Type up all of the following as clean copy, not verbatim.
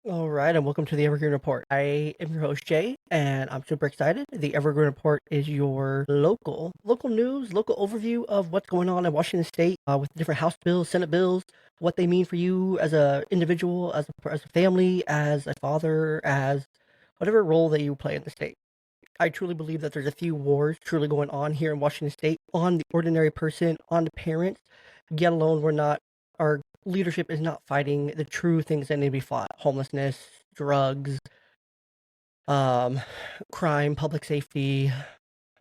All right, and welcome to the Evergreen Report. I am your host Jay, and I'm super excited. The Evergreen Report is your local news, local overview of what's going on in Washington State with different House bills, Senate bills, what they mean for you as a individual, as a family, as a father, as whatever role that you play in the state. I truly believe that there's a few wars truly going on here in Washington State on the ordinary person, on the parents. Yet alone, we're not. Our leadership is not fighting the true things that need to be fought: homelessness, drugs, um, crime, public safety,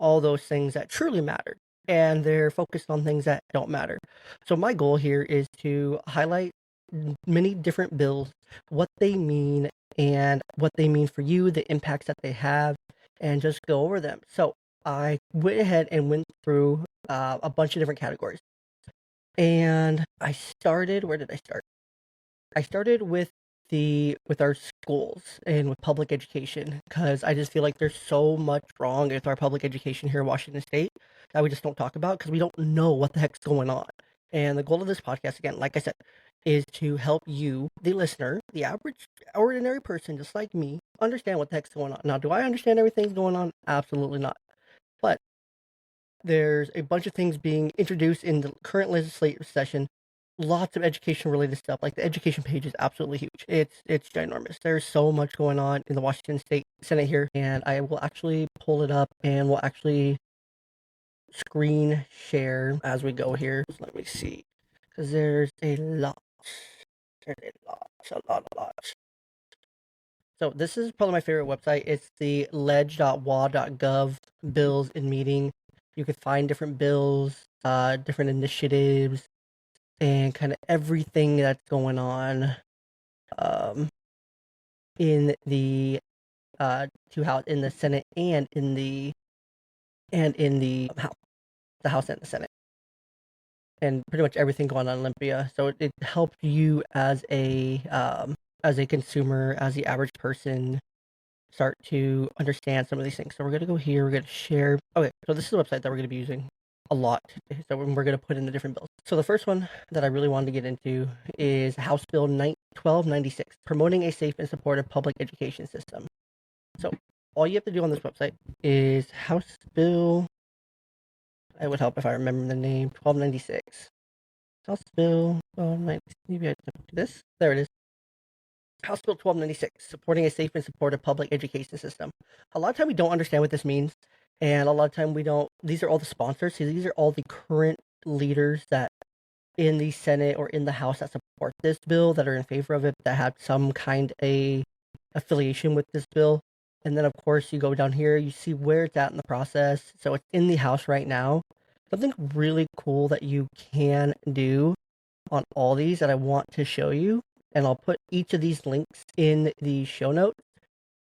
all those things that truly matter. And they're focused on things that don't matter. So my goal here is to highlight many different bills, what they mean, and what they mean for you, the impacts that they have, and just go over them. So I went ahead and went through a bunch of different categories. And I started, where did I start? I started with our schools and with public education because I just feel like there's so much wrong with our public education here in Washington State that we just don't talk about because we don't know what the heck's going on. And the goal of this podcast, again, like I said, is to help you, the listener, the average ordinary person just like me, understand what the heck's going on. Now, do I understand everything's going on? Absolutely not. But there's a bunch of things being introduced in the current legislative session. Lots of education related stuff. Like the education page is absolutely huge. It's ginormous. There's so much going on in the Washington State Senate here, and I will actually pull it up and we'll actually screen share as we go here. So let me see, because there's a lot. There's a lot. So this is probably my favorite website. It's the ledge.wa.gov bills in meeting. You can find different bills, different initiatives, and kind of everything that's going on um, in the in the Senate and in the House and the Senate, and pretty much everything going on in Olympia. So it helped you as a consumer, as the average person, start to understand some of these things. So we're going to go here, we're going to share. Okay, so this is a website that we're going to be using a lot. So we're going to put in the different bills. So the first one that I really wanted to get into is House Bill 1296, promoting a safe and supportive public education system. So all you have to do on this website is House Bill, it would help if I remember the name, 1296. House Bill 1296, maybe I don't do this. There it is. House Bill 1296, supporting a safe and supportive public education system. A lot of time we don't understand what this means, and a lot of time we don't. These are all the sponsors. So these are all the current leaders that in the Senate or in the House that support this bill, that are in favor of it, that have some kind of affiliation with this bill. And then, of course, you go down here, you see where it's at in the process. So it's in the House right now. Something really cool that you can do on all these that I want to show you, and I'll put each of these links in the show notes,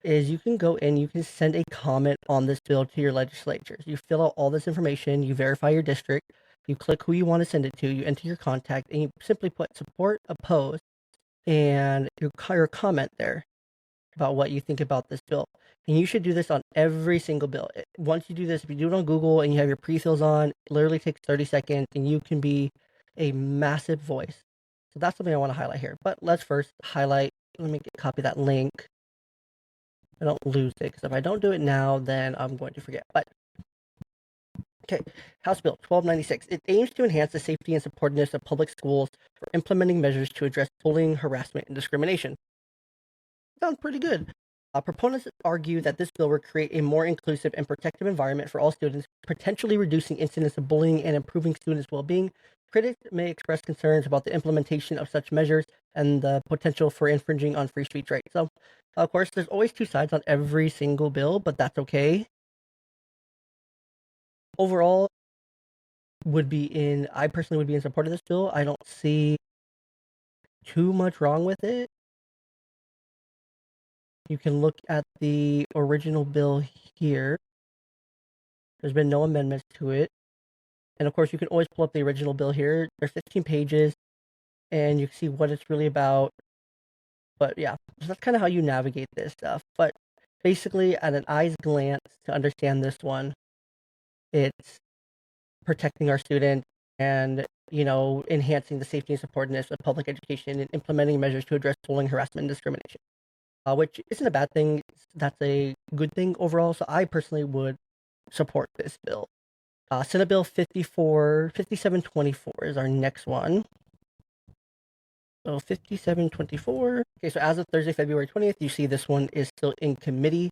is you can go in, you can send a comment on this bill to your legislatures. You fill out all this information, you verify your district, you click who you want to send it to, you enter your contact, and you simply put support, oppose, and your comment there about what you think about this bill. And you should do this on every single bill. Once you do this, if you do it on Google and you have your pre-fills on, it literally takes 30 seconds and you can be a massive voice. So that's something I want to highlight here. But let's first highlight, let me copy that link. I don't lose it, because if I don't do it now, then I'm going to forget. But okay, House Bill 1296. It aims to enhance the safety and supportiveness of public schools for implementing measures to address bullying, harassment, and discrimination. Sounds pretty good. Proponents argue that this bill will create a more inclusive and protective environment for all students, potentially reducing incidents of bullying and improving students' well-being. Critics may express concerns about the implementation of such measures and the potential for infringing on free speech rights. So, of course, there's always two sides on every single bill, but that's okay. Overall, I personally would be in support of this bill. I don't see too much wrong with it. You can look at the original bill here. There's been no amendments to it. And of course, you can always pull up the original bill here. There's 15 pages, and you can see what it's really about. But yeah, so that's kind of how you navigate this stuff. But basically, at an eye's glance, to understand this one, it's protecting our students and, enhancing the safety and supportiveness of public education and implementing measures to address bullying, harassment, and discrimination. which isn't a bad thing. That's a good thing overall. So I personally would support this bill. Senate Bill 5724 is our next one. So 5724. Okay, so as of Thursday, February 20th, you see this one is still in committee.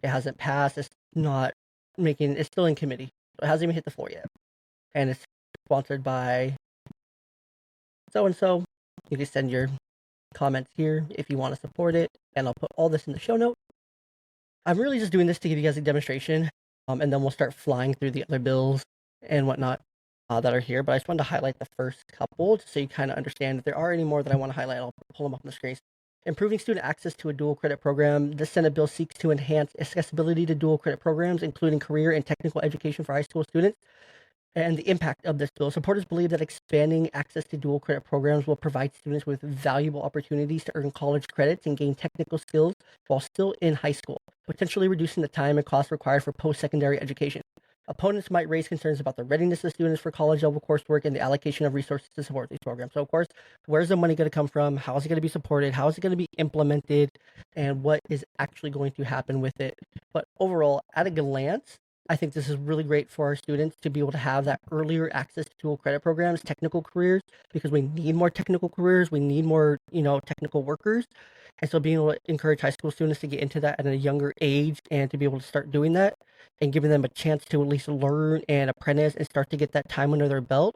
It hasn't passed. It's still in committee. So it hasn't even hit the floor yet. And it's sponsored by so and so. You can send your comments here if you want to support it, and I'll put all this in the show note. I'm really just doing this to give you guys a demonstration, and then we'll start flying through the other bills and whatnot that are here. But I just wanted to highlight the first couple just so you kind of understand. If there are any more that I want to highlight, I'll pull them up on the screen. Improving student access to a dual credit program. This Senate bill seeks to enhance accessibility to dual credit programs, including career and technical education for high school students. And the impact of this bill. Supporters believe that expanding access to dual credit programs will provide students with valuable opportunities to earn college credits and gain technical skills while still in high school, potentially reducing the time and cost required for post-secondary education. Opponents might raise concerns about the readiness of students for college-level coursework and the allocation of resources to support these programs. So, of course, where's the money going to come from? How is it going to be supported? How is it going to be implemented? And what is actually going to happen with it? But overall, at a glance, I think this is really great for our students to be able to have that earlier access to dual credit programs, technical careers, because we need more technical careers. We need more, technical workers. And so being able to encourage high school students to get into that at a younger age and to be able to start doing that and giving them a chance to at least learn and apprentice and start to get that time under their belt.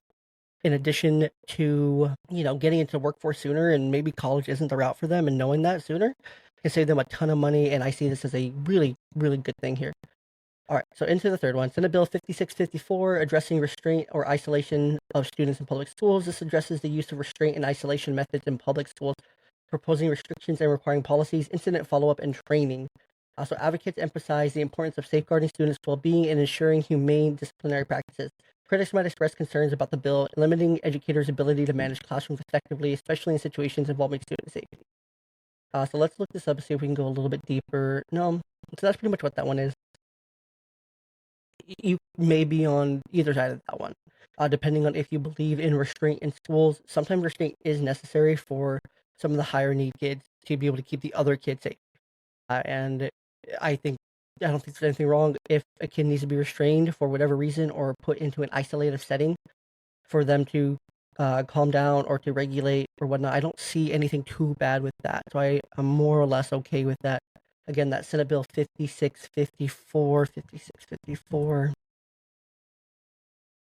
In addition to, getting into the workforce sooner, and maybe college isn't the route for them, and knowing that sooner can save them a ton of money. And I see this as a really, really good thing here. All right, so into the third one. Senate Bill 5654, addressing restraint or isolation of students in public schools. This addresses the use of restraint and isolation methods in public schools, proposing restrictions and requiring policies, incident follow-up, and training. Also, advocates emphasize the importance of safeguarding students' well-being and ensuring humane disciplinary practices. Critics might express concerns about the bill limiting educators' ability to manage classrooms effectively, especially in situations involving student safety. So let's look this up and see if we can go a little bit deeper. No, so that's pretty much what that one is. You may be on either side of that one, depending on if you believe in restraint in schools. Sometimes restraint is necessary for some of the higher need kids to be able to keep the other kids safe. And I don't think there's anything wrong if a kid needs to be restrained for whatever reason or put into an isolated setting for them to calm down or to regulate or whatnot. I don't see anything too bad with that. So I'm more or less okay with that. Again, that Senate Bill 5654,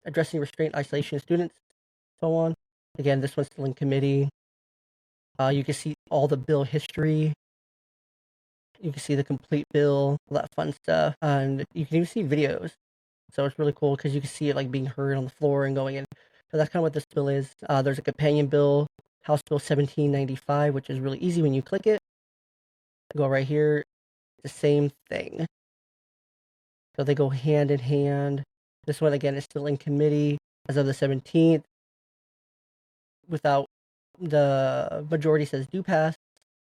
addressing restraint, isolation of students, so on. Again, this one's still in committee. You can see all the bill history. You can see the complete bill, all that fun stuff. And you can even see videos. So it's really cool because you can see it like being heard on the floor and going in. So that's kind of what this bill is. There's a companion bill, House Bill 1795, which is really easy when you click it. Go right here. The same thing. So they go hand in hand. This one, again, is still in committee as of the 17th. Without the majority says do pass.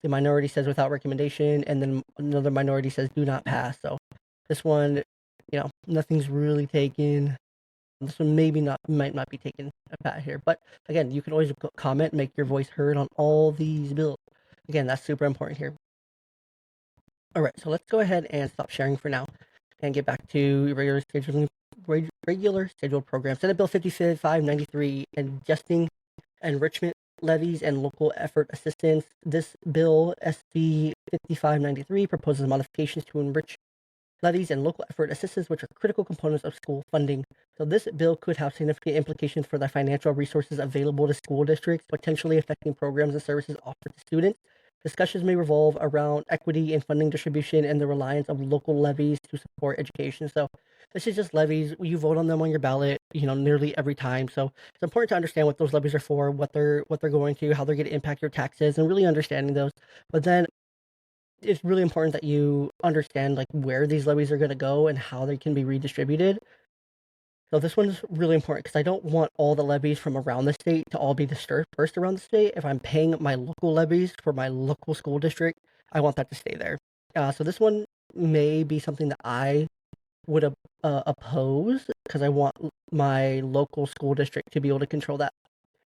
The minority says without recommendation. And then another minority says do not pass. So this one, nothing's really taken. This one might not be taken a pat here. But again, you can always comment, make your voice heard on all these bills. Again, that's super important here. All right, so let's go ahead and stop sharing for now and get back to regular scheduled programs. Senate Bill 5593, adjusting enrichment levies and local effort assistance. This bill, SB 5593, proposes modifications to enrich levies and local effort assistance, which are critical components of school funding. So this bill could have significant implications for the financial resources available to school districts, potentially affecting programs and services offered to students. Discussions may revolve around equity in funding distribution and the reliance of local levies to support education. So this is just levies. You vote on them on your ballot, nearly every time. So it's important to understand what those levies are for, what they're going to, how they're going to impact your taxes, and really understanding those. But then it's really important that you understand like where these levies are going to go and how they can be redistributed. So this one is really important because I don't want all the levies from around the state to all be dispersed around the state. If I'm paying my local levies for my local school district, I want that to stay there. So this one may be something that I would oppose because I want my local school district to be able to control that.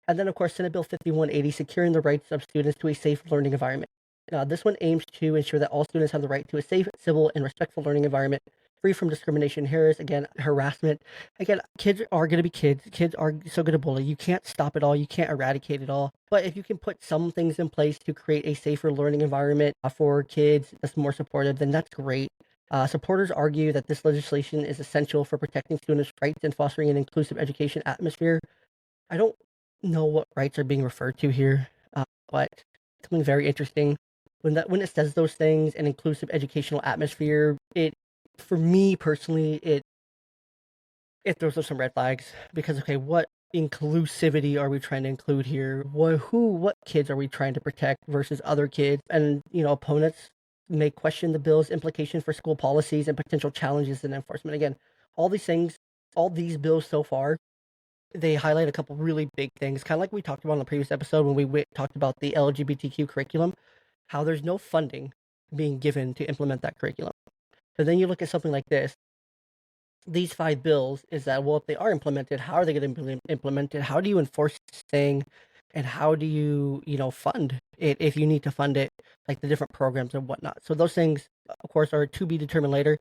And then, of course, Senate Bill 5180, securing the rights of students to a safe learning environment. This one aims to ensure that all students have the right to a safe, civil, and respectful learning environment, free from discrimination, harassment. Again, kids are going to be kids. Kids are so going to bully. You can't stop it all. You can't eradicate it all. But if you can put some things in place to create a safer learning environment for kids that's more supportive, then that's great. Supporters argue that this legislation is essential for protecting students' rights and fostering an inclusive education atmosphere. I don't know what rights are being referred to here, but something very interesting. When it says those things, an inclusive educational atmosphere, it, for me personally, it throws up some red flags because, okay, what inclusivity are we trying to include here? What kids are we trying to protect versus other kids? And opponents may question the bill's implication for school policies and potential challenges in enforcement. Again, all these things, all these bills so far, they highlight a couple really big things, kind of like we talked about in the previous episode when we talked about the LGBTQ curriculum, how there's no funding being given to implement that curriculum. But then you look at something like this, these 5 bills, is that, well, if they are implemented, how are they going to be implemented? How do you enforce this thing? And how do you, fund it if you need to fund it, like the different programs and whatnot? So those things, of course, are to be determined later,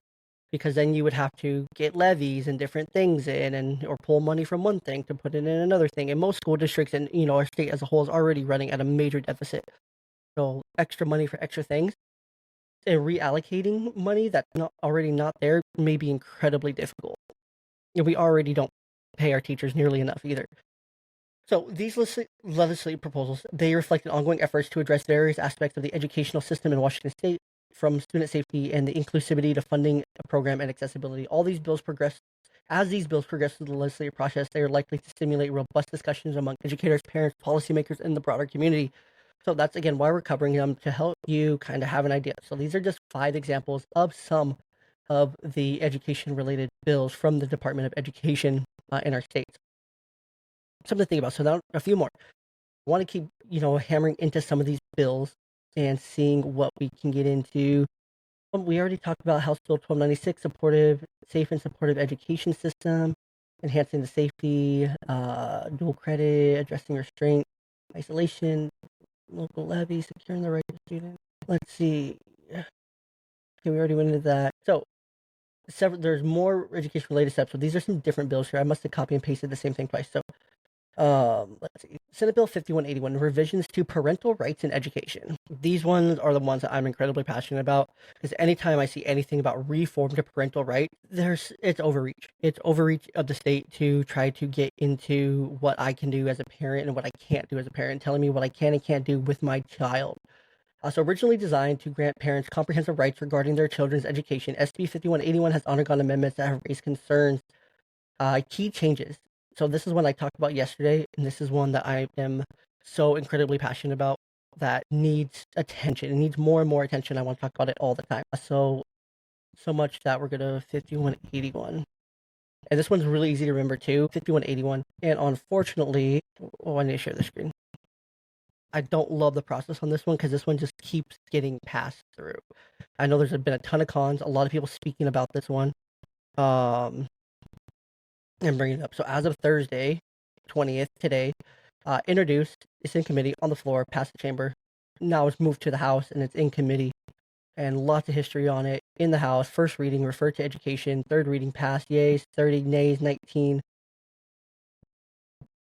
because then you would have to get levies and different things in, or pull money from one thing to put it in another thing. And most school districts and our state as a whole is already running at a major deficit. So extra money for extra things and reallocating money that's not there may be incredibly difficult. And we already don't pay our teachers nearly enough either. So these legislative proposals, they reflect ongoing efforts to address various aspects of the educational system in Washington State, from student safety and the inclusivity to funding a program and accessibility. As these bills progress through the legislative process, they are likely to stimulate robust discussions among educators, parents, policymakers, and the broader community. So that's, again, why we're covering them, to help you kind of have an idea. So these are just 5 examples of some of the education-related bills from the Department of Education in our states. Something to think about. So now a few more. I want to keep, hammering into some of these bills and seeing what we can get into. We already talked about House Bill 1296, safe and supportive education system, enhancing the safety, dual credit, addressing restraint, isolation, local levies, securing the right of students. Let's see. Okay, we already went into that. So there's more education related steps. So these are some different bills here. I must have copy and pasted the same thing twice. So let's see. Senate Bill 5181, revisions to parental rights in education. These ones are the ones that I'm incredibly passionate about, because anytime I see anything about reform to parental right, it's overreach. It's overreach of the state to try to get into what I can do as a parent and what I can't do as a parent, telling me what I can and can't do with my child. So originally designed to grant parents comprehensive rights regarding their children's education, SB 5181 has undergone amendments that have raised concerns. Key changes. So this is one I talked about yesterday, and this is one that I am so incredibly passionate about, that needs attention. It needs more and more attention. I want to talk about it all the time. So much that we're going to 5181. And this one's really easy to remember too, 5181. And unfortunately, I need to share the screen. I don't love the process on this one, because this one just keeps getting passed through. I know there's been a ton of cons, a lot of people speaking about this one. And bring it up. So as of Thursday, 20th, today, introduced, it's in committee, on the floor, past the chamber. Now it's moved to the House, and it's in committee. And lots of history on it. In the House, first reading, referred to education. Third reading, passed, yeas, 30, nays, 19.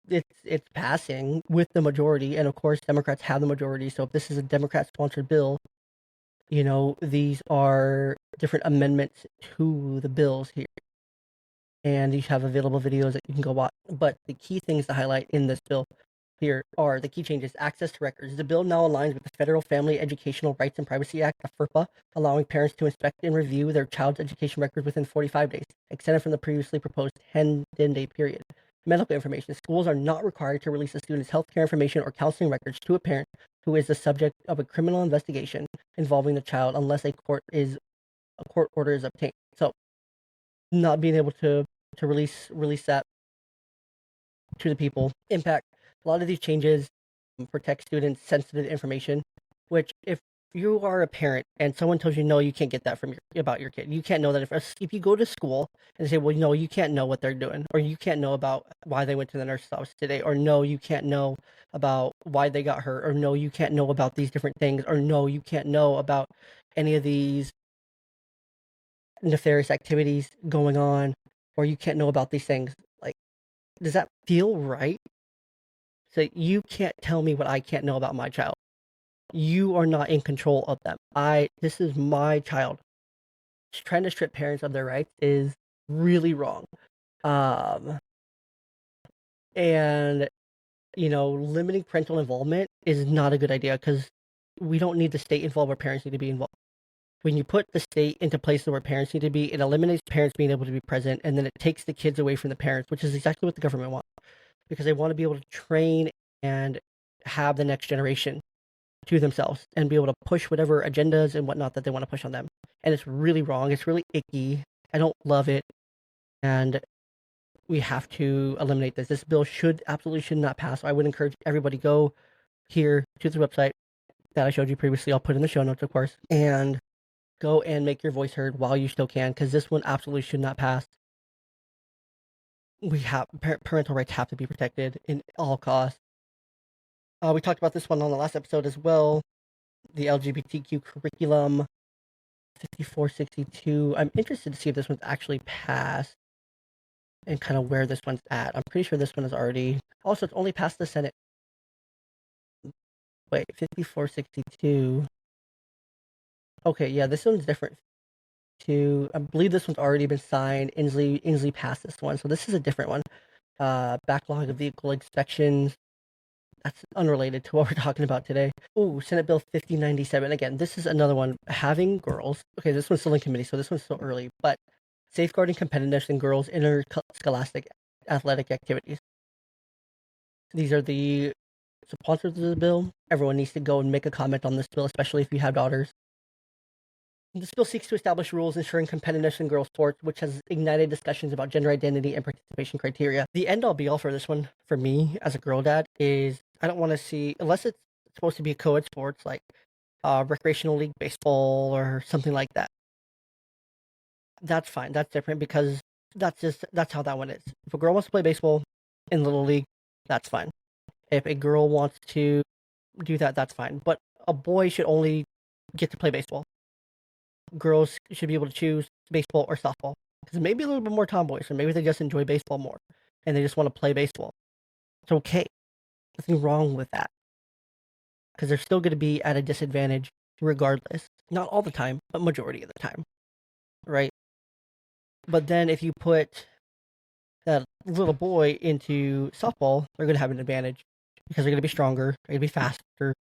It's passing with the majority, and of course, Democrats have the majority. So if this is a Democrat-sponsored bill, these are different amendments to the bills here. And you have available videos that you can go watch. But the key things to highlight in this bill here are the key changes. Access to records. The bill now aligns with the Federal Family Educational Rights and Privacy Act, the FERPA, allowing parents to inspect and review their child's education records within 45 days, extended from the previously proposed 10-day period. Medical information. Schools are not required to release a student's healthcare information or counseling records to a parent who is the subject of a criminal investigation involving the child, unless a court order is obtained. So, not being able to release that to the people. Impact. A lot of these changes protect students' sensitive information, which, if you are a parent and someone tells you no, you can't get that from about your kid. You can't know that if you go to school and they say, well, no, you can't know what they're doing, or you can't know about why they went to the nurse's office today, or no, you can't know about why they got hurt, or no, you can't know about these different things, or no, you can't know about any of these nefarious activities going on, or you can't know about these things. Like, does that feel right? So you can't tell me what I can't know about my child. You are not in control of them. This is my child. Trying to strip parents of their rights is really wrong. Um, and limiting parental involvement is not a good idea because we don't need the state involved where parents need to be involved. When you put the state into places where parents need to be, it eliminates parents being able to be present, and then it takes the kids away from the parents, which is exactly what the government wants, because they want to be able to train and have the next generation to themselves and be able to push whatever agendas and whatnot that they want to push on them. And it's really wrong. It's really icky. I don't love it. And we have to eliminate this. This bill absolutely should not pass. I would encourage everybody go here to the website that I showed you previously. I'll put in the show notes, of course, and go and make your voice heard while you still can, because this one absolutely should not pass. We have parental rights have to be protected in all costs. We talked about this one on the last episode as well. The LGBTQ curriculum, 5462. I'm interested to see if this one's actually passed and kind of where this one's at. I'm pretty sure this one is already. Also, it's only passed the Senate. Wait, 5462. Okay, yeah, this one's different. I believe this one's already been signed. Inslee passed this one, so this is a different one. Backlog of vehicle inspections. That's unrelated to what we're talking about today. Oh, Senate Bill 5097. Again, this is another one. Having girls. Okay, this one's still in committee, so this one's still early. But safeguarding competitiveness in girls' interscholastic athletic activities. These are the sponsors of the bill. Everyone needs to go and make a comment on this bill, especially if you have daughters. This bill seeks to establish rules ensuring competitiveness in girls' sports, which has ignited discussions about gender identity and participation criteria. The end all be all for this one, for me as a girl dad, is I don't want to see, unless it's supposed to be co-ed sports like recreational league baseball or something like that. That's fine. That's different because that's how that one is. If a girl wants to play baseball in little league, that's fine. If a girl wants to do that, that's fine. But a boy should only get to play baseball. Girls should be able to choose baseball or softball, because maybe a little bit more tomboys, or maybe they just enjoy baseball more and they just want to play baseball. It's okay. Nothing wrong with that, because they're still going to be at a disadvantage regardless. Not all the time, but majority of the time, right? But then if you put that little boy into softball, they're going to have an advantage because they're going to be stronger, they're going to be faster,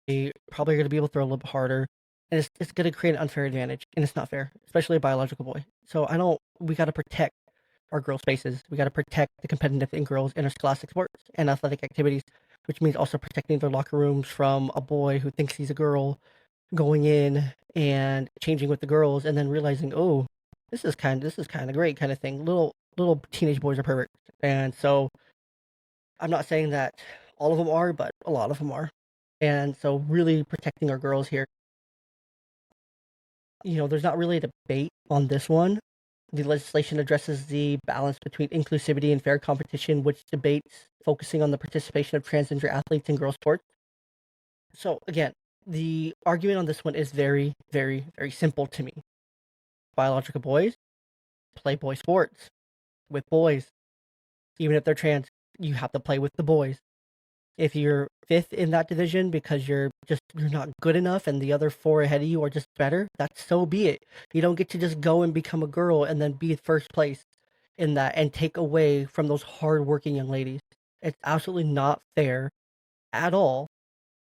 they probably are going to be able to throw a little bit harder, and it's going to create an unfair advantage, and it's not fair, especially a biological boy. So we got to protect our girl spaces. We got to protect the competitive in girls' interscholastic sports and athletic activities, which means also protecting their locker rooms from a boy who thinks he's a girl going in and changing with the girls, and then realizing, oh, this is kind of great, kind of thing. Little teenage boys are perverts, and so I'm not saying that all of them are, but a lot of them are, and so really protecting our girls here. There's not really a debate on this one. The legislation addresses the balance between inclusivity and fair competition, which debates focusing on the participation of transgender athletes in girls' sports. So again, the argument on this one is very, very, very simple to me. Biological boys play boy sports with boys. Even if they're trans, you have to play with the boys. If you're fifth in that division because you're not good enough and the other four ahead of you are just better, that's so be it. You don't get to just go and become a girl and then be first place in that and take away from those hardworking young ladies. It's absolutely not fair at all.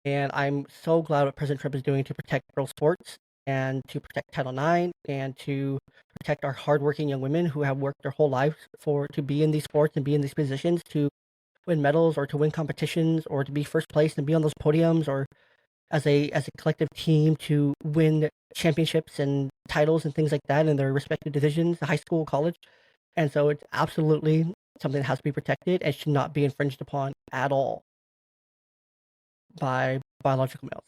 And I'm so glad what President Trump is doing to protect girls' sports and to protect Title IX and to protect our hardworking young women who have worked their whole lives to be in these sports and be in these positions, to win medals or to win competitions or to be first place and be on those podiums, or as a collective team to win championships and titles and things like that in their respective divisions, high school, college. And so it's absolutely something that has to be protected and should not be infringed upon at all by biological males.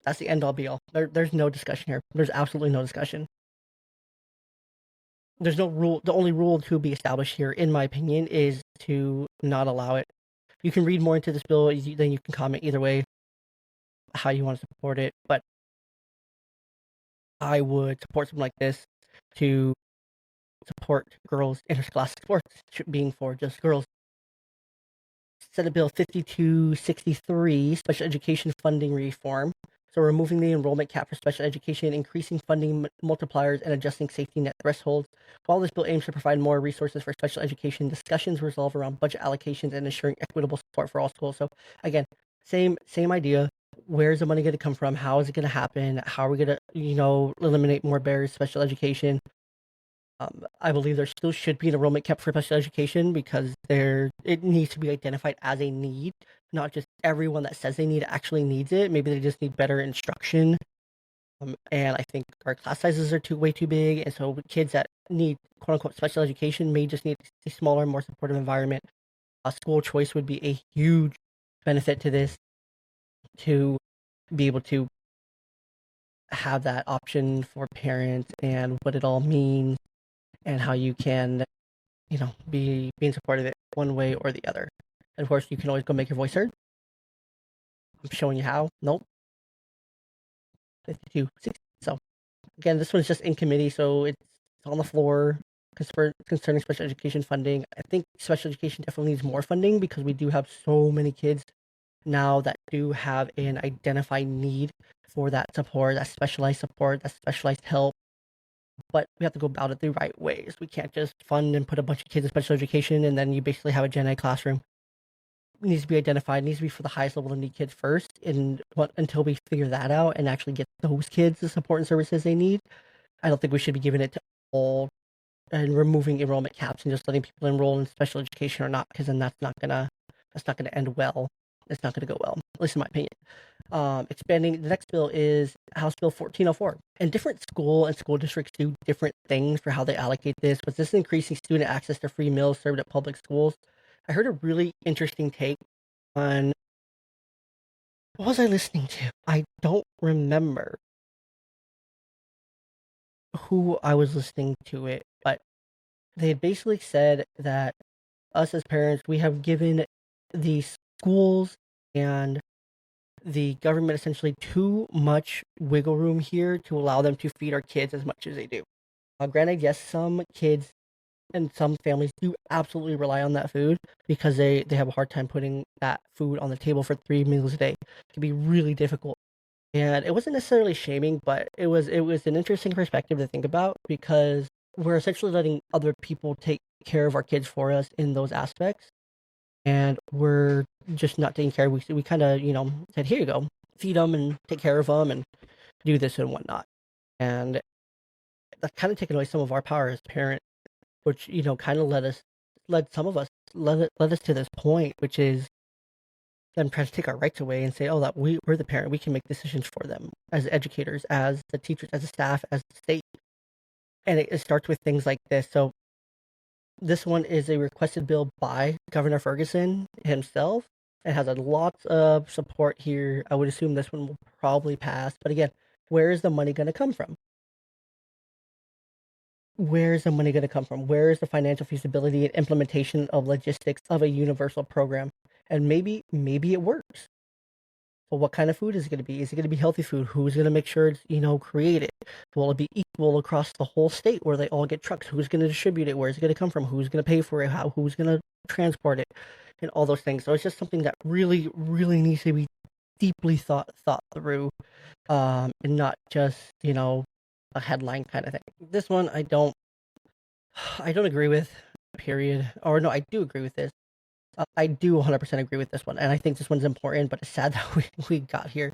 That's the end all be all. There's no discussion here. There's absolutely no discussion. There's no rule. The only rule to be established here, in my opinion, is to not allow it. You can read more into this bill, then you can comment either way how you want to support it. But I would support something like this to support girls' interscholastic sports being for just girls. Senate Bill 5263, Special Education Funding Reform. So removing the enrollment cap for special education, increasing funding multipliers, and adjusting safety net thresholds. While this bill aims to provide more resources for special education, discussions revolve around budget allocations and ensuring equitable support for all schools. So again, same idea. Where's the money going to come from? How is it going to happen? How are we going to, eliminate more barriers to special education? I believe there still should be an enrollment cap for special education because it needs to be identified as a need, not just everyone that says they need it actually needs it. Maybe they just need better instruction. And I think our class sizes are way too big, and so kids that need quote unquote special education may just need a smaller, more supportive environment. School choice would be a huge benefit to this, to be able to have that option for parents and what it all means and how you can, be in support of it one way or the other. And of course, you can always go make your voice heard. I'm showing you how. Nope. 52, 60. So again, this one's just in committee, so it's on the floor. Concerning special education funding, I think special education definitely needs more funding because we do have so many kids now that do have an identified need for that support, that specialized help. But we have to go about it the right ways. We can't just fund and put a bunch of kids in special education and then you basically have a gen ed classroom. It needs to be identified. It needs to be for the highest level of need kids first. And until we figure that out and actually get those kids the support and services they need, I don't think we should be giving it to all and removing enrollment caps and just letting people enroll in special education or not, because then that's not gonna end well. It's not gonna go well, at least in my opinion. Expanding the next bill is House Bill 1404. And different school districts do different things for how they allocate this, but this is increasing student access to free meals served at public schools. I heard a really interesting take on what was I listening to? I don't remember who I was listening to it, but they basically said that us as parents, we have given the schools and the government essentially too much wiggle room here to allow them to feed our kids as much as they do. Granted, yes, some kids and some families do absolutely rely on that food because they have a hard time putting that food on the table for 3 meals a day. It can be really difficult. And it wasn't necessarily shaming, but it was an interesting perspective to think about because we're essentially letting other people take care of our kids for us in those aspects. And we're just not taking care. We kind of, said, here you go, feed them and take care of them and do this and whatnot. And that kind of taken away some of our power as parents, which, kind of led some of us, led us to this point, which is them trying to take our rights away and say, oh, that we're the parent, we can make decisions for them as educators, as the teachers, as the staff, as the state. And it starts with things like this. So this one is a requested bill by Governor Ferguson himself. It has a lot of support here. I would assume this one will probably pass. But again, where is the money going to come from? Where is the money going to come from? Where is the financial feasibility and implementation of logistics of a universal program? And maybe it works. But what kind of food is it going to be? Is it going to be healthy food? Who's going to make sure it's, created? Will it be equal across the whole state where they all get trucks? Who's going to distribute it? Where is it going to come from? Who's going to pay for it? Who's going to transport it? And all those things. So it's just something that really, really needs to be deeply thought through, and not just, a headline kind of thing. This one I don't agree with, period. Or no, I do agree with this. I do 100% agree with this one, and I think this one's important, but it's sad that we got here.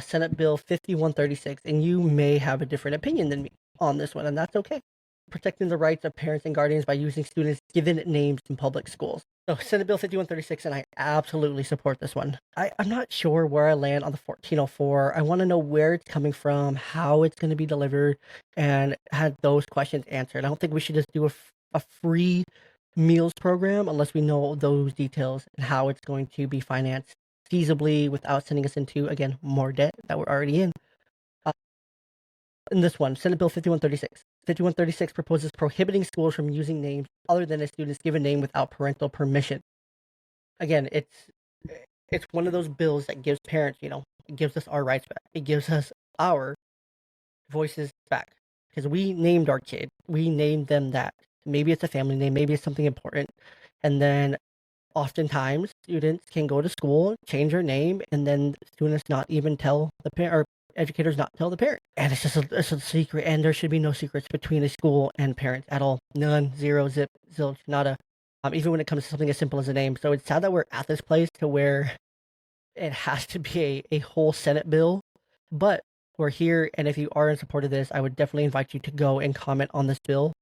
Senate Bill 5136, and you may have a different opinion than me on this one, and that's okay. Protecting the rights of parents and guardians by using students' given names in public schools. So, Senate Bill 5136, and I absolutely support this one. I'm not sure where I land on the 1404. I want to know where it's coming from, how it's going to be delivered, and had those questions answered. I don't think we should just do a free meals program unless we know those details and how it's going to be financed feasibly without sending us into, again, more debt that we're already in. In this one, Senate Bill 5136. 5136 proposes prohibiting schools from using names other than a student's given name without parental permission. Again, it's one of those bills that gives parents, it gives us our rights back. It gives us our voices back because we named our kid. We named them that. Maybe it's a family name, maybe it's something important. And then oftentimes students can go to school, change their name, and then students not even tell the parent, or educators not tell the parent. And it's a secret, and there should be no secrets between a school and parents at all. None, zero, zip, zilch, nada. Even when it comes to something as simple as a name. So it's sad that we're at this place to where it has to be a whole Senate bill, but we're here, and if you are in support of this, I would definitely invite you to go and comment on this bill,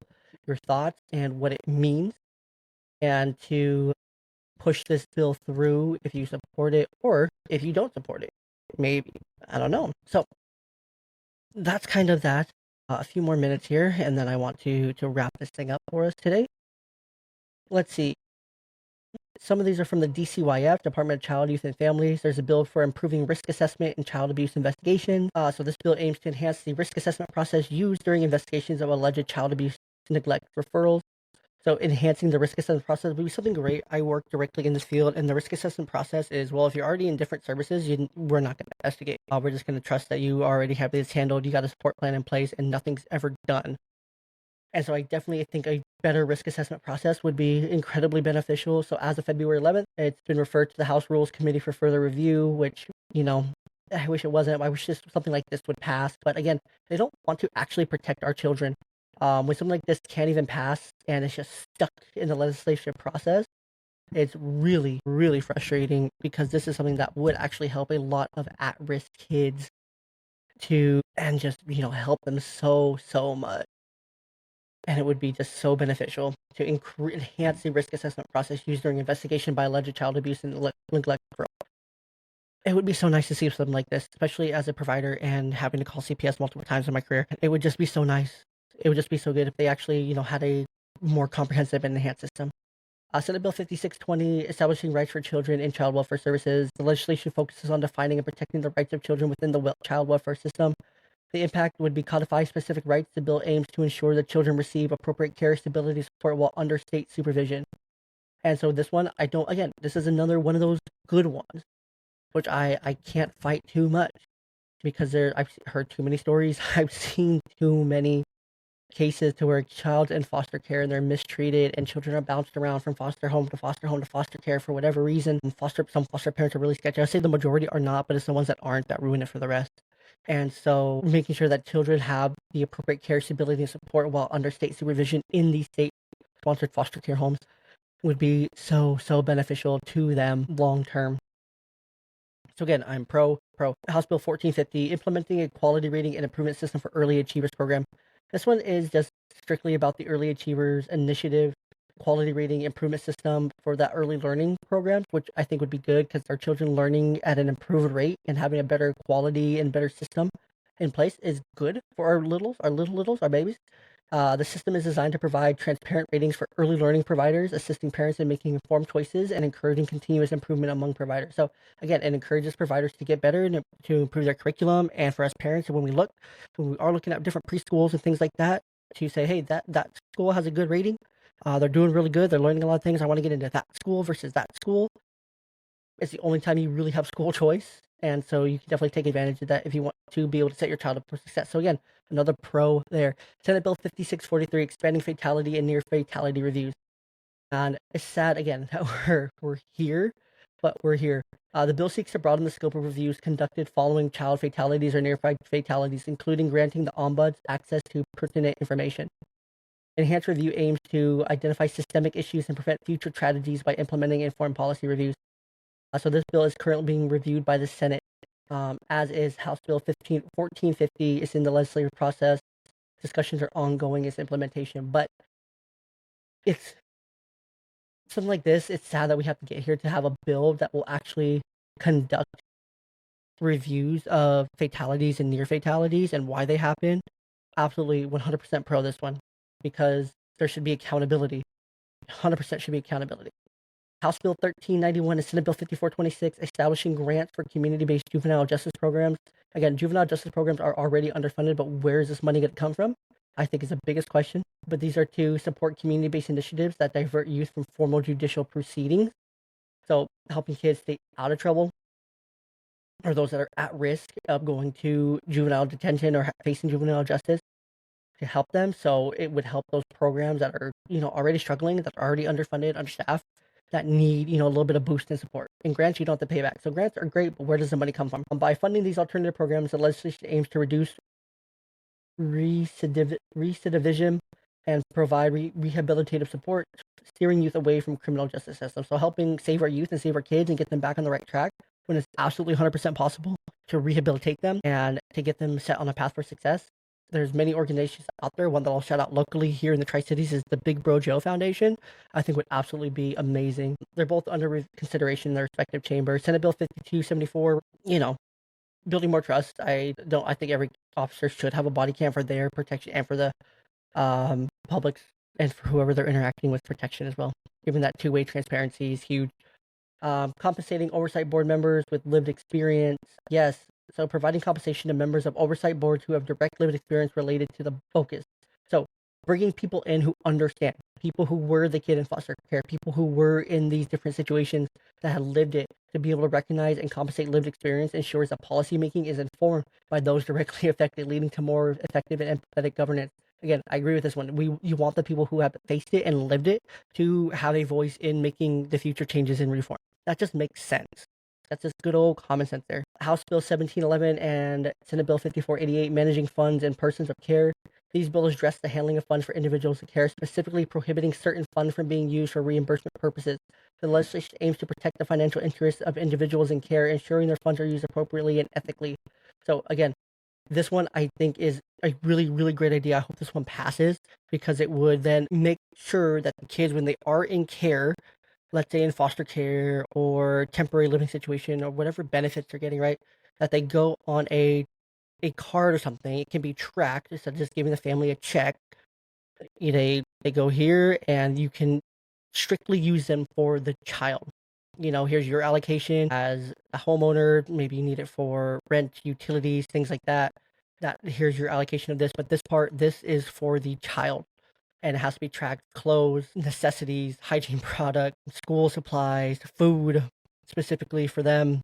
your thoughts and what it means, and to push this bill through if you support it or if you don't support it. Maybe. I don't know. So that's kind of that. A few more minutes here, and then I want to wrap this thing up for us today. Let's see. Some of these are from the DCYF, Department of Child, Youth, and Families. There's a bill for improving risk assessment in child abuse investigations. So this bill aims to enhance the risk assessment process used during investigations of alleged child abuse, neglect, referrals. So enhancing the risk assessment process would be something great. I work directly in this field, and the risk assessment process is, well, if you're already in different services, we're not going to investigate. We're just going to trust that you already have this handled, you got a support plan in place, and nothing's ever done. And so I definitely think a better risk assessment process would be incredibly beneficial. So as of February 11th, it's been referred to the House Rules Committee for further review, which, I wish it wasn't. I wish something like this would pass. But again, they don't want to actually protect our children. When something like this can't even pass and it's just stuck in the legislative process, it's really, really frustrating because this is something that would actually help a lot of at-risk kids and just, help them so, so much. And it would be just so beneficial to enhance the risk assessment process used during investigation by alleged child abuse and neglect. It would be so nice to see something like this, especially as a provider and having to call CPS multiple times in my career. It would just be so nice. It would just be so good if they actually, had a more comprehensive and enhanced system. Senate Bill 5620, establishing rights for children in child welfare services. The legislation focuses on defining and protecting the rights of children within the child welfare system. The impact would be codify specific rights. The bill aims to ensure that children receive appropriate care, stability, support while under state supervision. And so this one, this is another one of those good ones, which I can't fight too much because I've heard too many stories. I've seen too many cases to where a child's in foster care and they're mistreated and children are bounced around from foster home to foster home to foster care for whatever reason. And some foster parents are really sketchy. I say the majority are not, but it's the ones that aren't that ruin it for the rest. And so making sure that children have the appropriate care, stability, and support while under state supervision in these state-sponsored foster care homes would be so, so beneficial to them long term. So again, I'm pro. House Bill 1450, implementing a quality rating and improvement system for early achievers program. This one is just strictly about the Early Achievers Initiative quality rating improvement system for that early learning program, which I think would be good because our children learning at an improved rate and having a better quality and better system in place is good for our littles, our babies. The system is designed to provide transparent ratings for early learning providers, assisting parents in making informed choices and encouraging continuous improvement among providers. So again, it encourages providers to get better and to improve their curriculum. And for us parents, when we are looking at different preschools and things like that, to say, hey, that school has a good rating. They're doing really good. They're learning a lot of things. I want to get into that school versus that school. It's the only time you really have school choice. And so you can definitely take advantage of that if you want to be able to set your child up for success. So again, another pro there. Senate Bill 5643, expanding fatality and near fatality reviews. And it's sad, again, that we're here, but we're here. The bill seeks to broaden the scope of reviews conducted following child fatalities or near fatalities, including granting the ombuds access to pertinent information. Enhanced review aims to identify systemic issues and prevent future tragedies by implementing informed policy reviews. So this bill is currently being reviewed by the Senate, as is House Bill 1450. It's in the legislative process. Discussions are ongoing. It's implementation. But it's something like this. It's sad that we have to get here to have a bill that will actually conduct reviews of fatalities and near fatalities and why they happen. Absolutely 100% pro this one because there should be accountability. 100% should be accountability. House Bill 1391 and Senate Bill 5426, establishing grants for community-based juvenile justice programs. Again, juvenile justice programs are already underfunded, but where is this money going to come from? I think is the biggest question. But these are to support community-based initiatives that divert youth from formal judicial proceedings. So helping kids stay out of trouble, or those that are at risk of going to juvenile detention or facing juvenile justice, to help them. So it would help those programs that are, already struggling, that are already underfunded, understaffed, that need, a little bit of boost and support. And grants you don't have to pay back. So grants are great, but where does the money come from? By funding these alternative programs, the legislation aims to reduce recidivism and provide rehabilitative support, steering youth away from criminal justice systems. So helping save our youth and save our kids and get them back on the right track when it's absolutely 100% possible to rehabilitate them and to get them set on a path for success. There's many organizations out there. One that I'll shout out locally here in the Tri-Cities is the Big Bro Joe Foundation. I think would absolutely be amazing. They're both under consideration in their respective chambers. Senate Bill 5274, building more trust. I think every officer should have a body cam for their protection and for the public and for whoever they're interacting with protection as well. Given that two-way transparency is huge. Compensating oversight board members with lived experience. Yes. So providing compensation to members of oversight boards who have direct lived experience related to the focus. So bringing people in who understand, people who were the kid in foster care, people who were in these different situations that had lived it, to be able to recognize and compensate lived experience ensures that policymaking is informed by those directly affected, leading to more effective and empathetic governance. Again, I agree with this one. You want the people who have faced it and lived it to have a voice in making the future changes and reform. That just makes sense. That's just good old common sense there. House Bill 1711 and Senate Bill 5488, managing funds and persons of care. These bills address the handling of funds for individuals in care, specifically prohibiting certain funds from being used for reimbursement purposes. The legislation aims to protect the financial interests of individuals in care, ensuring their funds are used appropriately and ethically. So again, this one I think is a really, really great idea. I hope this one passes because it would then make sure that the kids, when they are in care, let's say in foster care or temporary living situation or whatever benefits they're getting, right, that they go on a card or something. It can be tracked instead of just giving the family a check. They go here and you can strictly use them for the child. Here's your allocation as a homeowner. Maybe you need it for rent, utilities, things like that. Here's your allocation of this, but this is for the child. And it has to be tracked: clothes, necessities, hygiene product, school supplies, food, specifically for them,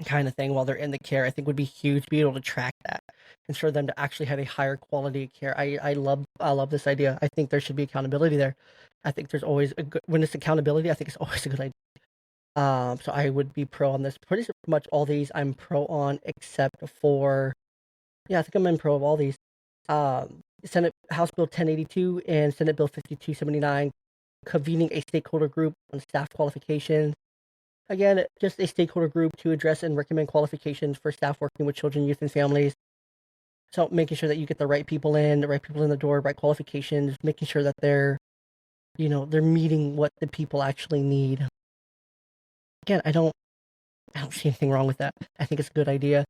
kind of thing while they're in the care. I think would be huge to be able to track that and for them to actually have a higher quality of care. I love this idea. I think there should be accountability there. I think there's always when it's accountability, I think it's always a good idea. So I would be pro on this. Pretty much all these I'm pro on except for, I think I'm in pro of all these. House Bill 1082 and Senate Bill 5279, convening a stakeholder group on staff qualifications. Again, just a stakeholder group to address and recommend qualifications for staff working with children, youth, and families. So making sure that you get the right people in the door, right qualifications, making sure that they're meeting what the people actually need. Again, I don't see anything wrong with that. I think it's a good idea.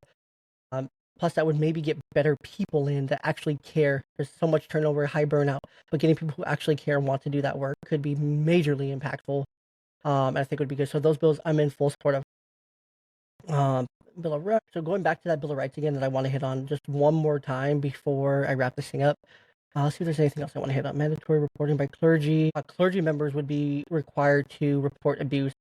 Plus, that would maybe get better people in that actually care. There's so much turnover, high burnout, but getting people who actually care and want to do that work could be majorly impactful. And I think would be good. So those bills I'm in full support of. Bill of Rights. So going back to that Bill of Rights again that I want to hit on just one more time before I wrap this thing up. Let's see if there's anything else I want to hit on. Mandatory reporting by clergy. Clergy members would be required to report abuse.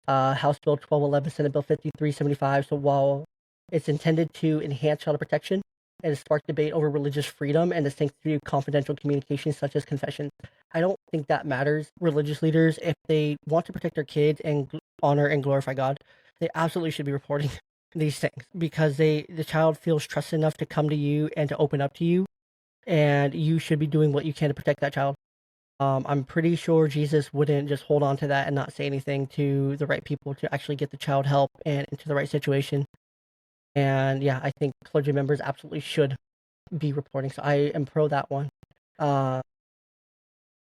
House Bill 1211, Senate Bill 5375. So while it's intended to enhance child protection, it has sparked debate over religious freedom and the sanctity of confidential communications such as confessions. I don't think that matters. Religious leaders, if they want to protect their kids and honor and glorify God, they absolutely should be reporting these things because the child feels trusted enough to come to you and to open up to you, and you should be doing what you can to protect that child. I'm pretty sure Jesus wouldn't just hold on to that and not say anything to the right people to actually get the child help and into the right situation. And yeah, I think clergy members absolutely should be reporting. So I am pro that one.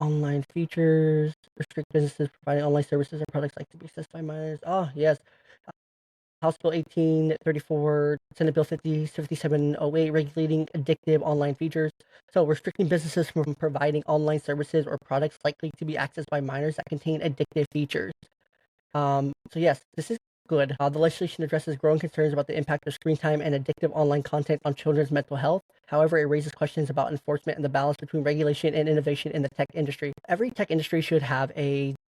Online features, restrict businesses providing online services or products like to be accessed by minors. Oh, yes. House Bill 1834, Senate Bill 5708, regulating addictive online features. So restricting businesses from providing online services or products likely to be accessed by minors that contain addictive features. So yes, this is good. The legislation addresses growing concerns about the impact of screen time and addictive online content on children's mental health. However, it raises questions about enforcement and the balance between regulation and innovation in the tech industry. Every tech industry should have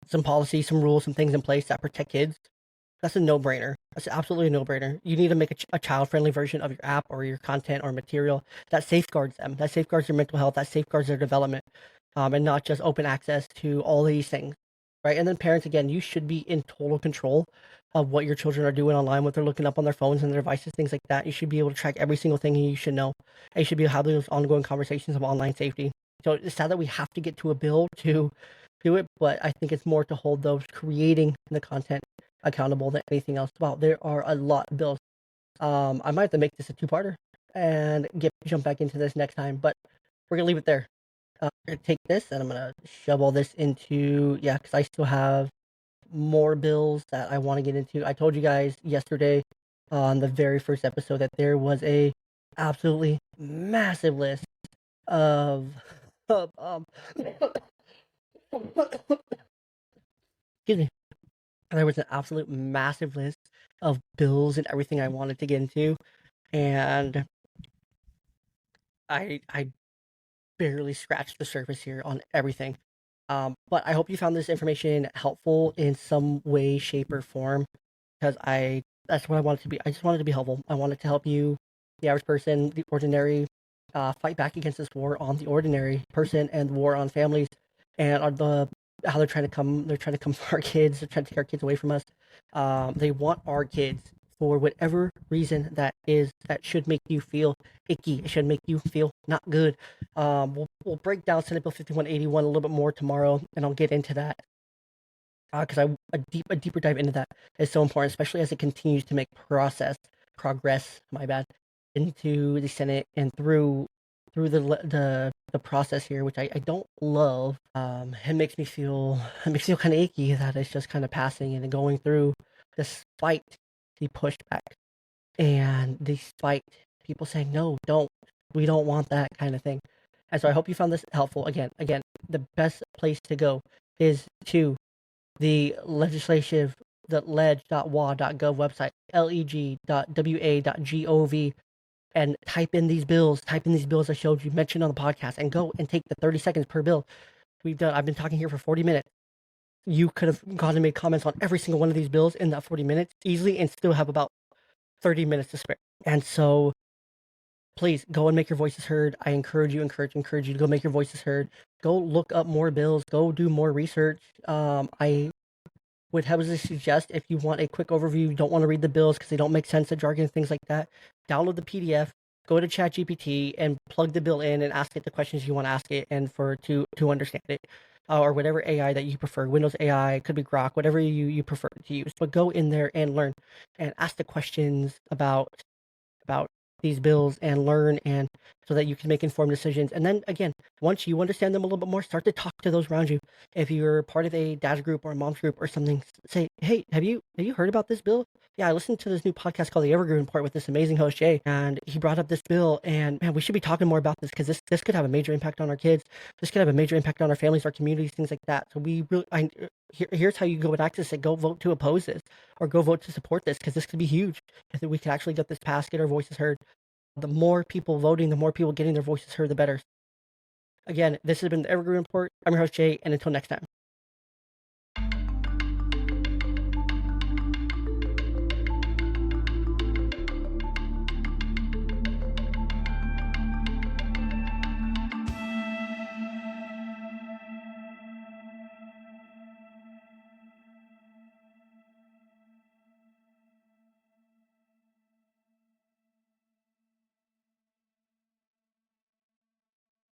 some policies, some rules, some things in place that protect kids. That's a no-brainer. That's absolutely a no-brainer. You need to make a child-friendly version of your app or your content or material that safeguards them, that safeguards their mental health, that safeguards their development, and not just open access to all these things, right? And then parents, again, you should be in total control of what your children are doing online, what they're looking up on their phones and their devices, things like that. You should be able to track every single thing, and you should know. And you should be having those ongoing conversations of online safety. So it's sad that we have to get to a bill to do it, but I think it's more to hold those creating the content accountable than anything else. Wow, there are a lot of bills. I might have to make this a two-parter and jump back into this next time, but we're gonna leave it there. I'm gonna take this and I'm gonna shove all this into because I still have more bills that I want to get into. I told you guys yesterday on the very first episode that there was a absolutely massive list of excuse me. There was an absolute massive list of bills and everything I wanted to get into, and I barely scratched the surface here on everything. But I hope you found this information helpful in some way, shape, or form, because that's what I wanted to be. I just wanted to be helpful. I wanted to help you, the average person, the ordinary, fight back against this war on the ordinary person and the war on families, and how they're trying to come. They're trying to come for our kids. They're trying to take our kids away from us. They want our kids for whatever reason that should make you feel icky. It should make you feel not good. We'll break down Senate Bill 5181 a little bit more tomorrow, and I'll get into that because a deeper dive into that is so important, especially as it continues to make progress. My bad, into the Senate and through the process here, which I don't love. It makes me feel kind of icky that it's just kind of passing and going through despite the pushback and despite people saying no, we don't want that kind of thing. And so I hope you found this helpful. Again, the best place to go is to the leg.wa.gov website, leg.wa.gov, and type in these bills I showed you, mentioned on the podcast, and go and take the 30 seconds per bill. I've been talking here for 40 minutes. You could have gone and made comments on every single one of these bills in that 40 minutes easily and still have about 30 minutes to spare. And so please go and make your voices heard. I encourage you to go make your voices heard. Go look up more bills. Go do more research. I would heavily suggest, if you want a quick overview, you don't want to read the bills because they don't make sense, the jargon, things like that, download the PDF, go to ChatGPT and plug the bill in and ask it the questions you want to ask it and to understand it. Or whatever AI that you prefer. Windows AI, could be Grok, whatever you prefer to use. But go in there and learn and ask the questions about these bills and learn, and so that you can make informed decisions. And then again, once you understand them a little bit more, start to talk to those around you. If you're part of a dad's group or a mom's group or something, say, hey, have you heard about this bill? Yeah, I listened to this new podcast called the Evergreen Report with this amazing host Jey, and he brought up this bill, and man, we should be talking more about this because this could have a major impact on our kids. This could have a major impact on our families, our communities, things like that. So here's how you go and access it. Go vote to oppose this, or go vote to support this, because this could be huge. I think we could actually get this passed, get our voices heard. The more people voting, the more people getting their voices heard, the better. Again, this has been the Evergreen Report. I'm your host, Jey, and until next time.